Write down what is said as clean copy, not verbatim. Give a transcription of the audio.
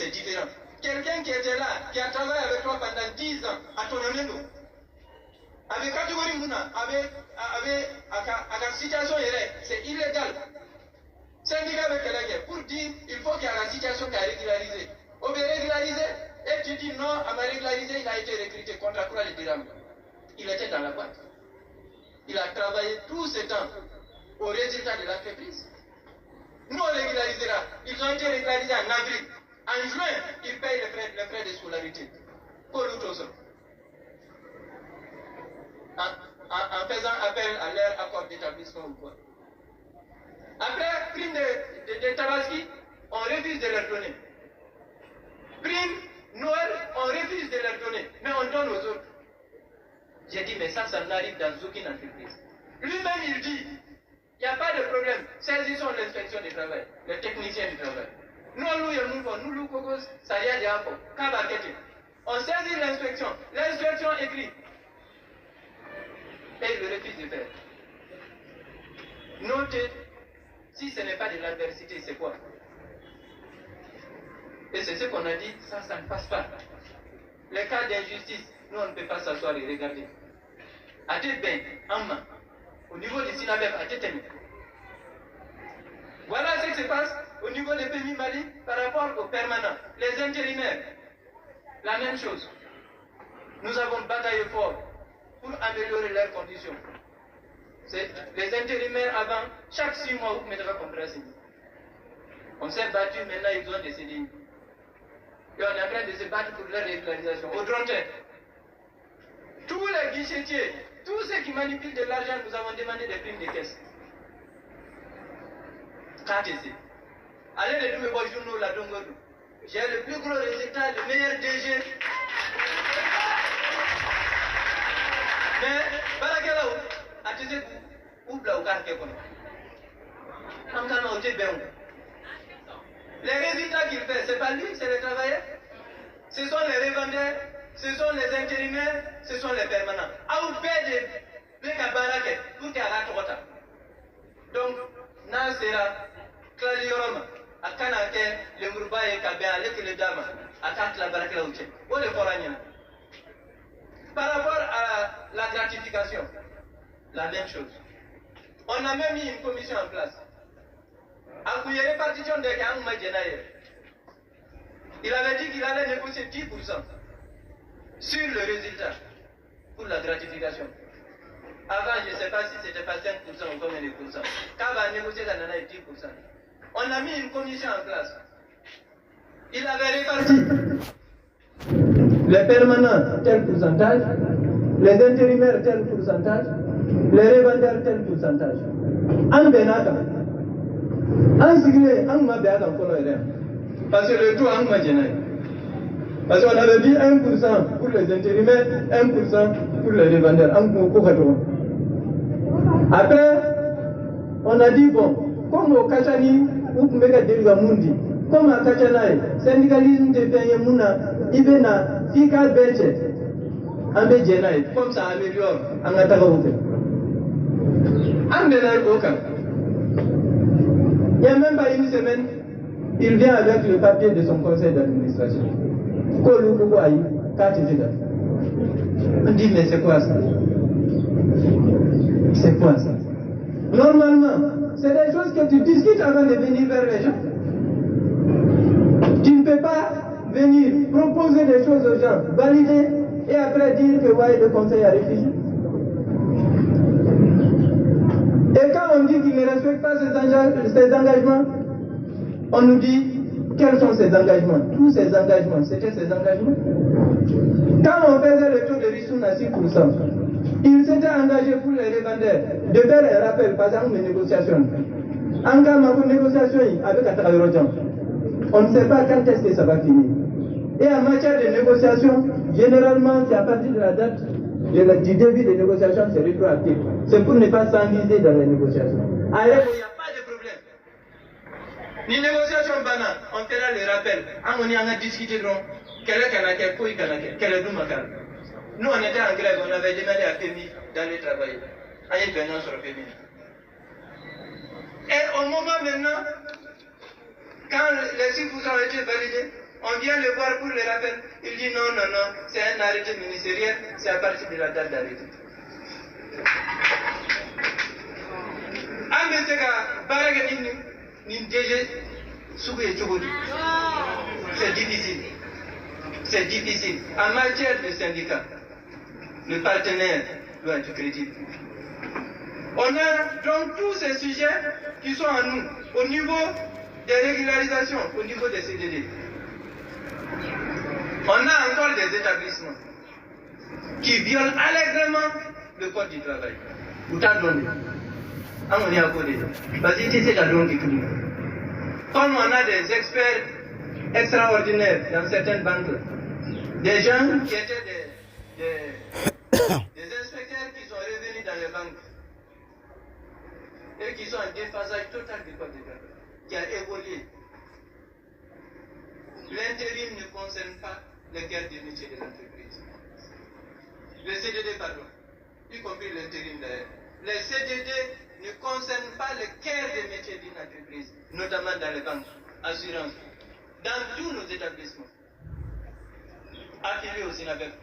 c'est différent. Quelqu'un qui était là, qui a travaillé avec toi pendant 10 ans, à ton amendo, avec catégorie Mouna, avec la situation, c'est illégal. Syndicat avec quelqu'un, pour dire, il faut qu'il y ait la situation qui a régularisé. On veut régulariser, et tu dis non, à ma régulariser, il a été recruté contre la Croix de Diram. Il était dans la boîte. Il a travaillé tout ce temps au résultat de l'entreprise. Nous, on régularisera. Ils ont été régularisés en avril. En juin, ils payent les frais de scolarité. Pour nous tous. En faisant appel à leur accord d'établissement ou quoi. Après, prime de Tabaski, on refuse de leur donner. Prime Noël, on refuse de leur donner. Mais on donne aux autres. J'ai dit, mais ça n'arrive dans aucune entreprise. Lui-même, il dit, il n'y a pas de problème. Saisissons l'inspection du travail, les techniciens du travail. Nous, ça y est déjà. On saisit l'inspection. L'inspection écrit. Et il le refuse de faire. Notez, si ce n'est pas de l'adversité, c'est quoi? Et c'est ce qu'on a dit, ça ne passe pas. Les cas d'injustice, nous, on ne peut pas s'asseoir et regarder. À Tében, Amma, au niveau du Sinabeb, à Tétemi. Voilà ce qui se passe au niveau des pays Mali par rapport aux permanents. Les intérimaires, la même chose. Nous avons bataillé fort pour améliorer leurs conditions. Les intérimaires avant, chaque 6 mois, vous mettez comprendre. On s'est battu, maintenant ils ont des CDI. Et on est en train de se battre pour leur régularisation. Au Drontet, tous les guichetiers, tous ceux qui manipulent de l'argent, nous avons demandé des primes de caisse. KTC. Allez les deux journaux la Dongodou. J'ai le plus gros résultat, le meilleur DG. Mais, Barakelaou, à tu sais, où bla ou carqué comme les résultats qu'il fait, c'est pas lui, c'est les travailleurs. Ce sont les revendeurs, ce sont les intérimaires, ce sont les permanents. À vous payer des cabaraques pour qu'il y ait la trota. Donc, Nasera, Clalioroma, à Kanake, le Moubaye, Kabia, le Dama, à Kat la Barakela Ouché, ou le Koranien. Par rapport à la gratification, la même chose. On a même mis une commission en place. À la répartition des cas, il avait dit qu'il allait négocier 10% sur le résultat pour la gratification. Avant, je ne sais pas si c'était pas 5% ou combien de pourcents. Quand on va négocier, ça en a 10%. On a mis une commission en place. Il avait réparti les permanents, tel pourcentage, les intérimaires, tel pourcentage, les revendeurs, tel pourcentage. En Benaka, en Siglé, en Mabéaka, parce que le tout en Madjenay. Parce qu'on avait dit 1% pour les intérimaires, 1% pour les revendeurs, en Kokato. Après, on a dit, bon, comme au Kachani, ou Mega Deriva Mundi, comme à Kachanaï, syndicalisme de Penyamuna, Ibena, Fika Belche, en Béjenaï, comme ça améliore, en Atagaouté. En Benaï Oka. Il n'y a même pas une semaine, il vient avec le papier de son conseil d'administration. On dit, mais c'est quoi ça? C'est quoi ça? Normalement, c'est des choses que tu discutes avant de venir vers les gens. Tu ne peux pas venir proposer des choses aux gens, valider et après dire que ouais, le conseil a refusé. Et quand on dit qu'il ne respecte pas ses engagements, on nous dit quels sont ses engagements. Tous ses engagements, c'était ses engagements. Quand on faisait le taux de Rissoun à 6%, il s'était engagé pour les revendeurs de faire un rappel, par exemple, une négociation. En cas de négociation avec Atarayorodjan, on ne sait pas quand est-ce que ça va finir. Et en matière de négociation, généralement, c'est à partir de la date du début des négociations, c'est rétroactif. C'est pour ne pas s'enliser dans les négociations. Alors, il n'y a pas de problème. Ni négociation banale, on fera le rappel. On a discuté de quel est le Makar. Nous, on était en grève, on avait demandé à FEMI d'aller travailler. On est venant sur FEMI. Et au moment maintenant, quand les 6% ont été validés, On vient le voir pour le rappel. Il dit non, c'est un arrêté ministériel, c'est à partir de la date d'arrêté. C'est difficile. C'est difficile. En matière de syndicat, le partenaire doit être crédible. On a donc tous ces sujets qui sont en nous, au niveau des régularisations, au niveau des CDD. On a encore des établissements qui violent allègrement le code du travail. Comme on a des experts extraordinaires dans certaines banques, des gens qui étaient des inspecteurs qui sont revenus dans les banques et qui sont en déphasage total du code du travail, qui a évolué. L'intérim ne concerne pas le cœur du métier de l'entreprise. Les CDD, pardon, y compris l'intérim d'ailleurs. Les CDD ne concernent pas le cœur des métiers d'une entreprise, notamment dans les banques, assurances, dans tous nos établissements, affiliés au SINAPEP.